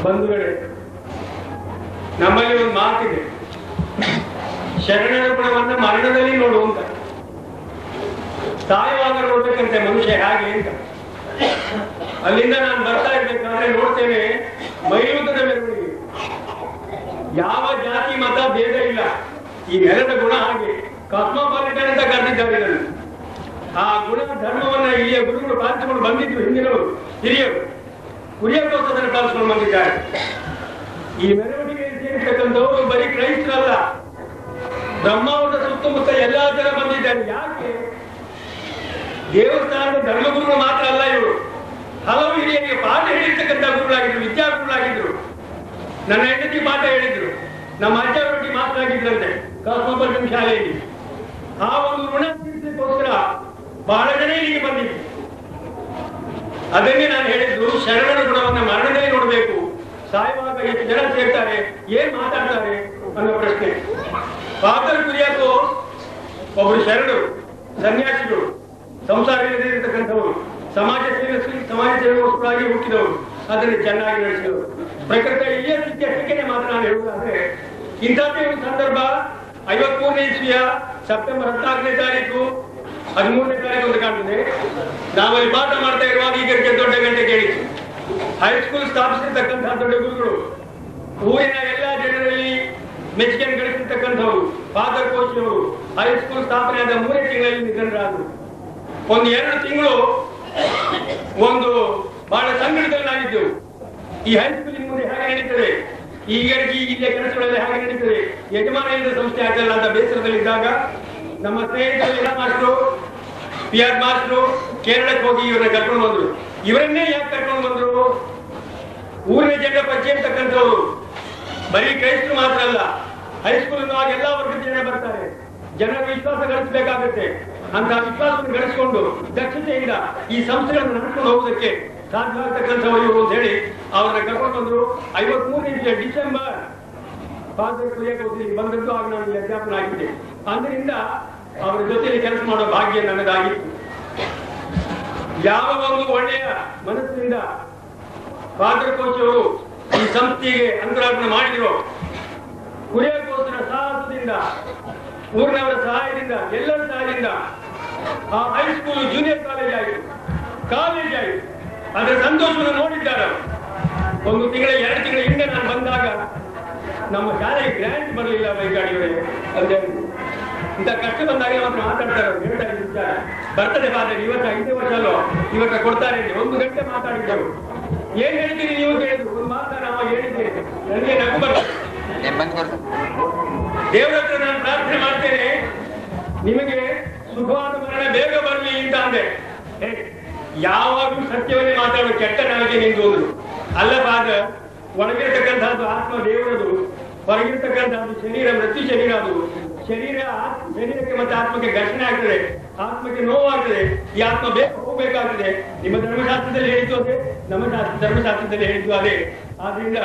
ಬಂಧುಗಳೇ, ನಮ್ಮಲ್ಲಿ ಒಂದು ಮಾತಿದೆ, ಶರಣರ ಗುಣವನ್ನ ಮರಣದಲ್ಲಿ ನೋಡುವಂತ, ಸಾಯುವಾಗ ನೋಡ್ಬೇಕಂತೆ ಮನುಷ್ಯ ಹಾಗೆ ಅಂತ. ಅಲ್ಲಿಂದ ನಾನು ಬರ್ತಾ ಇರ್ಬೇಕಾದ್ರೆ ನೋಡ್ತೇನೆ ಮೈಯುದ್ಧದ ಮೆರವಣಿಗೆ. ಯಾವ ಜಾತಿ ಮತ ಭೇದ ಇಲ್ಲ, ಈ ನೆಲದ ಗುಣ ಹಾಗೆ. ಕಾಸ್ಮೋಪಾಲಿಟನ್ ಅಂತ ಕರೆದಿದ್ದಾರೆ ಇದನ್ನು. ಆ ಗುಣ ಧರ್ಮವನ್ನ ಇಲ್ಲಿಯ ಗುರುಗಳು ಪಾಲಿಸಿಕೊಂಡು ಬಂದಿದ್ರು, ಹಿಂದಿನವರು ಹಿರಿಯರು ಕುರಿಯಕ್ಕೋಸ್ಕರ ಪಾಲಿಸಿಕೊಂಡು ಬಂದಿದ್ದಾರೆ. ಈ ಮೆರವಣಿಗೆ ಸೇರಿರ್ತಕ್ಕಂಥವರು ಬರೀ ಕ್ರೈಸ್ತರಲ್ಲ, ಬ್ರಹ್ಮಾವರದ ಸುತ್ತಮುತ್ತ ಎಲ್ಲಾ ಜನ ಬಂದಿದ್ದಾರೆ. ಯಾಕೆ? ದೇವಸ್ಥಾನದ ಧರ್ಮಗುರುಗಳು ಮಾತ್ರ ಅಲ್ಲ ಇವರು, ಹಲವು ಹಿರಿಯರಿಗೆ ಪಾಠ ಹೇಳಿರ್ತಕ್ಕಂಥ ಗುರುಗಳಾಗಿದ್ರು, ವಿದ್ಯಾಗುರುಗಳಾಗಿದ್ರು. ನನ್ನ ಹೆಂಡತಿ ಪಾಠ ಹೇಳಿದ್ರು, ನಮ್ಮ ಅಜ್ಜವರೊಟ್ಟಿಗೆ ಮಾತನಾಗಿದ್ರಂತೆ ಕಾಸ್ಮೋಪಾಲಿಟನ್ ಶಾಲೆಯಲ್ಲಿ. ಆ ಒಂದು ಋಣ ತೀರಿಸಲಿಕ್ಕೋಸ್ಕರ ಬಹಳ ಜನ ಇಲ್ಲಿಗೆ ಬಂದಿದ್ರು. ಅದನ್ನೇ ನಾನು ಹೇಳಿದ್ದು, ಶರಣರ ಗುಣವನ್ನ ಮರಣದಲ್ಲಿ ನೋಡಬೇಕು. ಸಾಯುವಾಗ ಎಷ್ಟು ಜನ ಸೇರ್ತಾರೆ, ಏನ್ ಮಾತಾಡ್ತಾರೆ ಅನ್ನೋ ಪ್ರಶ್ನೆ. ಫಾದರ್ ಕುರಿಯಾಕೋ ಒಬ್ಬರು ಶರಣರು, ಸನ್ಯಾಸಿಗಳು, ಸಂಸಾರ ಇರತಕ್ಕಂಥವರು, ಸಮಾಜ ಸೇವೆಗೋಸ್ಕರವಾಗಿ ಹುಟ್ಟಿದವರು, ಅದನ್ನು ಚೆನ್ನಾಗಿ ನಡೆಸಿದವರು. ಪ್ರಕೃತಿ ಇಲ್ಲಿಯ ಇತ್ಯರ್ಥಕ್ಕೆ ಮಾತ್ರ ನಾನು ಹೇಳುವುದಾದ್ರೆ, ಇಂಥದ್ದೇ ಒಂದು ಸಂದರ್ಭ 53ನೇ ಇಸ್ವಿಯ ಸೆಪ್ಟೆಂಬರ್ 14ನೇ ತಾರೀಕು 13ನೇ ತಾರೀಕು ಅಂತ ಕಾಣ್ತದೆ. ನಾವಲ್ಲಿ ಪಾಠ ಮಾಡ್ತಾ ಇರುವಾಗ ಈಗ ದೊಡ್ಡ ಗಂಟೆ ಕೇಳಿತು. ಹೈಸ್ಕೂಲ್ ಸ್ಥಾಪಿಸಿರ್ತಕ್ಕಂತಹ ದೊಡ್ಡ ಗುರುಗಳು, ಊರಿನ ಎಲ್ಲಾ ಜನರಲ್ಲಿ ಮೆಚ್ಚುಗೆಯನ್ನು ಗಳಿಸಿರ್ತಕ್ಕಂಥವರು ಫಾದರ್ ಕೋಚಿಯವರು ಹೈಸ್ಕೂಲ್ ಸ್ಥಾಪನೆ ಆದ 3 ತಿಂಗಳಲ್ಲಿ ನಿಧನರಾದರು. ಒಂದು 2 ತಿಂಗಳು ಒಂದು ಬಹಳ ಸಂಕಟದಲ್ಲಿ ನಾವಿದ್ದೆವು. ಈ ಹೈಸ್ಕೂಲಿನ ಮುಂದೆ ಹೇಗೆ ನಡೀತದೆ, ಈಗ ಇಲ್ಲೇ ಕೆಲಸಗಳಲ್ಲಿ ಹೇಗೆ ನಡೀತದೆ, ಯಜಮಾನ ಇಲ್ಲದ ಸಂಸ್ಥೆ ಆಗಲ್ಲ ಅಂತ ಬೇಸರದಲ್ಲಿದ್ದಾಗ ನಮ್ಮ ಸ್ನೇಹಿತರು ಮಾಸ್ಟ್ರು, PR ಮಾಸ್ಟ್ರು ಕೇರಳಕ್ಕೆ ಹೋಗಿ ಇವರನ್ನ ಕರ್ಕೊಂಡು ಬಂದ್ರು. ಇವರನ್ನೇ ಯಾಕೆ ಕರ್ಕೊಂಡು ಬಂದ್ರು? ಊರಿನ ಜನರ ಪರಿಚಯ ಇರ್ತಕ್ಕಂಥವ್ರು, ಬರೀ ಕ್ರೈಸ್ತರು ಮಾತ್ರ ಅಲ್ಲ, ಹೈಸ್ಕೂಲ್ ಎಲ್ಲಾ ವರ್ಗದ ಜನ ಬರ್ತಾರೆ. ಜನರ ವಿಶ್ವಾಸ ಗಳಿಸಬೇಕಾಗುತ್ತೆ. ಅಂತ ವಿಶ್ವಾಸವನ್ನು ಗಳಿಸಿಕೊಂಡು ದಕ್ಷತೆಯಿಂದ ಈ ಸಂಸ್ಥೆಗಳನ್ನು ನಡೆಸಿಕೊಂಡು ಹೋಗುವುದಕ್ಕೆ ಸಾಧ್ಯವಾಗತಕ್ಕಂಥವರು ಇವರು ಅಂತ ಹೇಳಿ ಅವರನ್ನ ಕರ್ಕೊಂಡು ಬಂದ್ರು. 53ನೇ ಡಿಸೆಂಬರ್ ಫಾದರ್ ಕುರಿಯಾಕೋಸಿ ಬಂದದ್ದು. ಆಗ ನಾನು ಅಧ್ಯಾಪನ ಆಗಿದ್ದೆ. ಆದ್ದರಿಂದ ಅವರ ಜೊತೆಯಲ್ಲಿ ಕೆಲಸ ಮಾಡೋ ಭಾಗ್ಯ ನನ್ನದಾಗಿತ್ತು. ಯಾವ ಒಂದು ಒಳ್ಳೆಯ ಮನಸ್ಸಿನಿಂದ ಫಾದರ್ ಕೋಚ್ ಅವರು ಈ ಸಂಸ್ಥೆಗೆ ಅಂಕುರಾರ್ಪಣೆ ಮಾಡಿದ್ರು, ಕುರಿಯಾಕೋಸರ ಸಾಹಸದಿಂದ, ಊರಿನವರ ಸಹಾಯದಿಂದ, ಎಲ್ಲರ ಸಹಾಯದಿಂದ ಆ ಹೈಸ್ಕೂಲ್ ಜೂನಿಯರ್ ಕಾಲೇಜ್ ಆಯಿತು, ಕಾಲೇಜ್ ಆಯಿತು. ಅದರ ಸಂತೋಷವನ್ನು ನೋಡಿದ್ದಾರೆ. 1 ತಿಂಗಳ 2 ತಿಂಗಳ ಹಿಂದೆ ನಾನು ಬಂದಾಗ ನಮ್ಮ ಶಾಲೆಗೆ ಗ್ರಾಂಟ್ ಬರಲಿಲ್ಲ ಬೈಗಾಡಿಯವರೇ. ಅದೇ ಇಂಥ ಕಷ್ಟ ಬಂದಾಗ ಮಾತ್ರ ಮಾತಾಡ್ತಾರೆ. ಬರ್ತದೆ ಫಾದರ್, ಇವತ್ತು 5ನೇ ವರ್ಷ ಅಲ್ಲೋ, ಇವತ್ತು ಕೊಡ್ತಾರೆ. 1 ಗಂಟೆ ಮಾತಾಡಿದ್ದೆವು. ಏನ್ ಹೇಳ್ತೀರಿ ನೀವು ಹೇಳಿದ್ರು, ಒಂದು ಮಾತಾ ನಾವು ಹೇಳಿದ್ದೇವೆ. ನನಗೆ ನಗು ಬರ್ತದೆ. ದೇವರ ಹತ್ರ ನಾನು ಪ್ರಾರ್ಥನೆ ಮಾಡ್ತೇನೆ, ನಿಮಗೆ ಸುಖವಾದ ಮರಣ ಬೇಗ ಬರಲಿ ಅಂತ ಅಂದೆ. ಯಾವಾಗಲೂ ಸತ್ಯವನ್ನೇ ಮಾತಾಡೋ ಕೆಟ್ಟ ನಾವಿಗೆ ನಿಂದು ಅಲ್ಲ ಫಾದರ್. ಒಳಗಿರ್ತಕ್ಕಂಥದ್ದು ಆತ್ಮ ದೇವರದು, ಹೊರಗಿರ್ತಕ್ಕಂಥದ್ದು ಶರೀರ ಮೃತ್ಯು ಶರೀರ. ಅದು ಶರೀರಕ್ಕೆ ಮತ್ತೆ ಆತ್ಮಕ್ಕೆ ಘರ್ಷಣೆ ಆಗ್ತದೆ, ಆತ್ಮಕ್ಕೆ ನೋವಾಗ್ತದೆ. ಈ ಆತ್ಮ ಬೇಗ ಹೋಗ್ಬೇಕಾಗ್ತದೆ. ನಿಮ್ಮ ಧರ್ಮಶಾಸ್ತ್ರದಲ್ಲಿ ಹೇಳಿದ್ದು ಅದೇ, ನಮ್ಮ ಧರ್ಮಶಾಸ್ತ್ರದಲ್ಲಿ ಹೇಳಿದ್ದು ಅದೇ. ಆದ್ರಿಂದ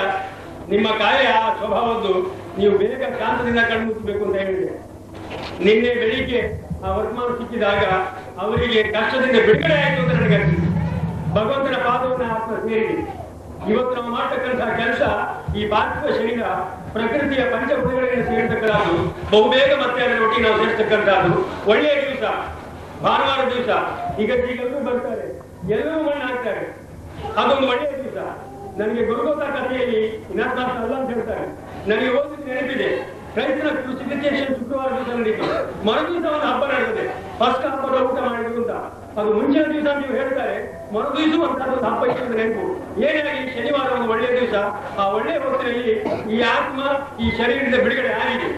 ನಿಮ್ಮ ಕಾಯ ಆ ಸ್ವಭಾವದ್ದು ನೀವು ಬೇಗ ಶಾಂತದಿಂದ ಕಣ್ಮುಚ್ಚಬೇಕು ಅಂತ ಹೇಳಿದೆ. ನಿನ್ನೆ ಬೆಳಿಗ್ಗೆ ಆ ವರ್ತಮಾನ ಸಿಕ್ಕಿದಾಗ ಅವರಿಗೆ ಕಷ್ಟದಿಂದ ಬಿಡುಗಡೆ ಆಯಿತು ಅಂತ ನನಗೆ ಅನಿಸಿತು. ಭಗವಂತನ ಪಾದವನ್ನು ಆತ್ಮ ಸೇರಿದೆ. ಇವತ್ತು ನಾವು ಮಾಡ್ತಕ್ಕಂತಹ ಕೆಲಸ, ಈ ಪಾರ್ಥಿವ ಶರೀರ ಪ್ರಕೃತಿಯ ಪಂಚಭೂತಗಳಿಂದ ಸೇರ್ತಕ್ಕಂಥದ್ದು. ಬಹುಬೇಗ ಮತ್ತೆ ಅದರ ಒಟ್ಟಿಗೆ ನಾವು ಸೇರ್ತಕ್ಕಂಥದ್ದು. ಒಳ್ಳೆಯ ದಿವಸ, ಭಾನುವಾರ ದಿವಸ. ಈಗ ಎಲ್ಲರೂ ಬರ್ತಾರೆ, ಎಲ್ಲರೂ ಮಣ್ಣು ಹಾಕ್ತಾರೆ. ಅದೊಂದು ಒಳ್ಳೆಯ ದಿವಸ. ನನಗೆ ಗುರುಗೋತ ಕಥೆಯಲ್ಲಿ ಇನಾತ್ಮಾರ್ಥ ಅಲ್ಲ ಅಂತ ಹೇಳ್ತಾರೆ. ನನಗೆ ಓದಿದ ನೆನಪಿದೆ. ಕ್ರೈಸ್ತನ ಕ್ರೂಸಿಫಿಕೇಶನ್ ಶುಕ್ರವಾರ ದಿವಸ ನಡೀತು. ಮರುದಿವಸ ಒಂದು ಹಬ್ಬ ನಡೆದಿದೆ, ಫಸ್ಟ್ ಹಬ್ಬದ ಊಟ ಮಾಡಿದ್ರು ಅಂತ. ಅದು ಮುಂಚಿನ ದಿವಸ ನೀವು ಹೇಳ್ತಾರೆ, ಮರುದಿವಸ ಒಂದು ಹಬ್ಬ ಇತ್ತು ನೆನಪು. ಏನಾಗಿ ಶನಿವಾರ ಒಂದು ಒಳ್ಳೆಯ ದಿವಸ. ಆ ಒಳ್ಳೆಯ ಹೊತ್ತಿನಲ್ಲಿ ಈ ಆತ್ಮ ಈ ಶರೀರದಿಂದ ಬಿಡುಗಡೆ ಆಗಿದೆ,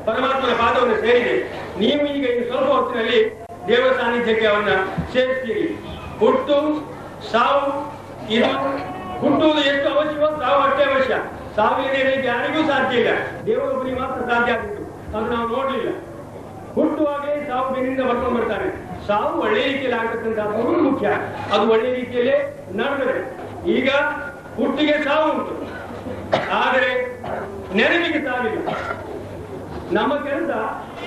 ಪರಮಾತ್ಮನ ಪಾದವನ್ನು ಸೇರಿದೆ. ನೀವು ಈಗ ಈ ಸ್ವಲ್ಪ ಹೊತ್ತಿನಲ್ಲಿ ದೇವರ ಸಾನ್ನಿಧ್ಯಕ್ಕೆ ಅವನ್ನ ಸೇರಿಸ್ತೀರಿ. ಹುಟ್ಟು ಸಾವು, ಇದು ಹುಟ್ಟುವುದು ಎಷ್ಟು ಅವಶ್ಯವೋ ಸಾವು ಅಷ್ಟೇ ಅವಶ್ಯ. ಸಾವಿನ ರೀತಿ ಯಾರಿಗೂ ಸಾಧ್ಯ ಇಲ್ಲ, ದೇವರೊಬ್ಬರಿಗೆ ಮಾತ್ರ ಸಾಧ್ಯ ಆಗಿತ್ತು. ಅದು ನಾವು ನೋಡ್ಲಿಲ್ಲ. ಹುಟ್ಟುವಾಗಲೇ ಸಾವು ಬೆನ್ನಿಂದ ಬರ್ಕೊಂಡು ಬರ್ತಾನೆ. ಸಾವು ಒಳ್ಳೆ ರೀತಿಯಲ್ಲಿ ಆಗ್ತಕ್ಕಂಥದ್ದು ಮುಖ್ಯ. ಅದು ಒಳ್ಳೆ ರೀತಿಯಲ್ಲೇ ನಡೆದರೆ. ಈಗ ಹುಟ್ಟಿಗೆ ಸಾವು ಉಂಟು, ಆದರೆ ನೆನಪಿಗೆ ಸಾವಿಲ್ಲ. ನಮ್ಮ ಕೆಲಸ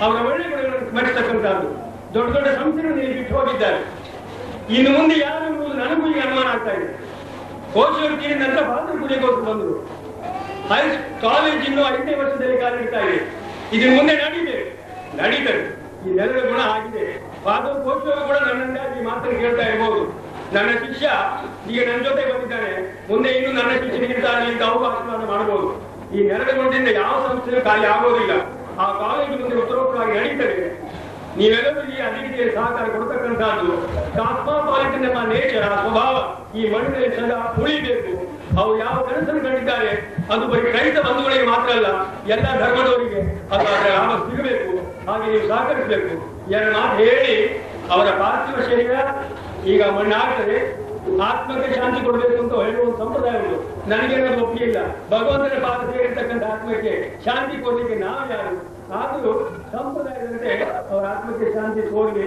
ಅವರ ಒಳ್ಳೆ ಗುಣಗಳನ್ನು ಸ್ಮರಿಸತಕ್ಕಂಥದ್ದು. ದೊಡ್ಡ ದೊಡ್ಡ ಸಂಸ್ಥೆಗಳನ್ನು ಬಿಟ್ಟು ಹೋಗಿದ್ದಾರೆ. ಇನ್ನು ಮುಂದೆ ಯಾರು ನನಗೂ ಈಗ ಅನುಮಾನ ಆಗ್ತಾ ಇದೆ. ಕೋಚೂರು ತೀರಿದ ನಂತರ ಬಾತ್ರೂಮ್ ಕುಡಿಯೋಕೋಸ್ಕರ ಬಂದರು. ಕಾಲೇಜ್ ಇನ್ನು 5ನೇ ವರ್ಷದಲ್ಲಿ ಕಾಲಿಡ್ತಾ ಇದೆ. ಇದರ ಮುಂದೆ ನಡೀತದೆ. ಈ ನೆಲದ ಗುಣ ಆಗಿದೆ. ಫಾದರ್ ಕೋಚೂರು ಕೂಡ ನನ್ನಿಂದಾಗಿ ಮಾತನ್ನು ಕೇಳ್ತಾ ಇರಬಹುದು. ನನ್ನ ಶಿಷ್ಯ ಈಗ ನನ್ನ ಜೊತೆ ಬಂದಿದ್ದಾನೆ, ಮುಂದೆ ಇನ್ನು ನನ್ನ ಶಿಷ್ಯನಿಗಿರ್ತಾನೆ ಅಂತ ಅವಕಾಶವನ್ನು ಮಾಡಬಹುದು. ಈ ನೆಲದ ಗುಣದಿಂದ ಯಾವ ಸಂಸ್ಥೆಯೂ ಖಾಲಿ ಆಗೋದಿಲ್ಲ. ಆ ಕಾಲೇಜು ಮುಂದೆ ಉತ್ತರೋತ್ತರವಾಗಿ ನಡೀತದೆ. ನೀವೆಲ್ಲರೂ ಈ ಅಧಿಕಾರಿಯ ಸಹಕಾರ ಕೊಡ್ತಕ್ಕಂಥದ್ದು ಕಾಸ್ಮಾಪಾಲಿಟನ್ ಎಂಬ ನೇಚರ್, ಆ ಸ್ವಭಾವ ಈ ಮಣ್ಣಿನಲ್ಲಿ ಸದಾ ಉಳಿಬೇಕು. ಅವು ಯಾವ ಕನಸನ್ನು ಕಂಡಿದ್ದಾರೆ ಅದು ಬರೀ ರೈತ ಬಂಧುಗಳಿಗೆ ಮಾತ್ರ ಅಲ್ಲ, ಎಲ್ಲ ಧರ್ಮದವರಿಗೆ ಅದು ಅದರ ಲಾಭ ಸಿಗಬೇಕು. ಹಾಗೆ ನೀವು ಸಹಕರಿಸಬೇಕು. ಎರಡು ಮಾತು ಹೇಳಿ ಅವರ ಪಾರ್ಥಿವ ಶರೀರ ಈಗ ಮಣ್ಣಾಗ್ತದೆ. ಆತ್ಮಕ್ಕೆ ಶಾಂತಿ ಕೊಡಬೇಕು ಅಂತ ಹೇಳುವ ಒಂದು ಸಂಪ್ರದಾಯ ಉಂಟು. ನನಗೇನಾದ್ರು ಒಪ್ಪಿಗೆ ಇಲ್ಲ. ಭಗವಂತನ ಪಾದ ಸೇರಿರ್ತಕ್ಕಂಥ ಆತ್ಮಕ್ಕೆ ಶಾಂತಿ ಕೊಡ್ಲಿಕ್ಕೆ ನಾವು ಯಾರು? ಆದರೂ ಸಂಪ್ರದಾಯದಂತೆ ಅವರ ಆತ್ಮಕ್ಕೆ ಶಾಂತಿ ಕೋರಲಿ.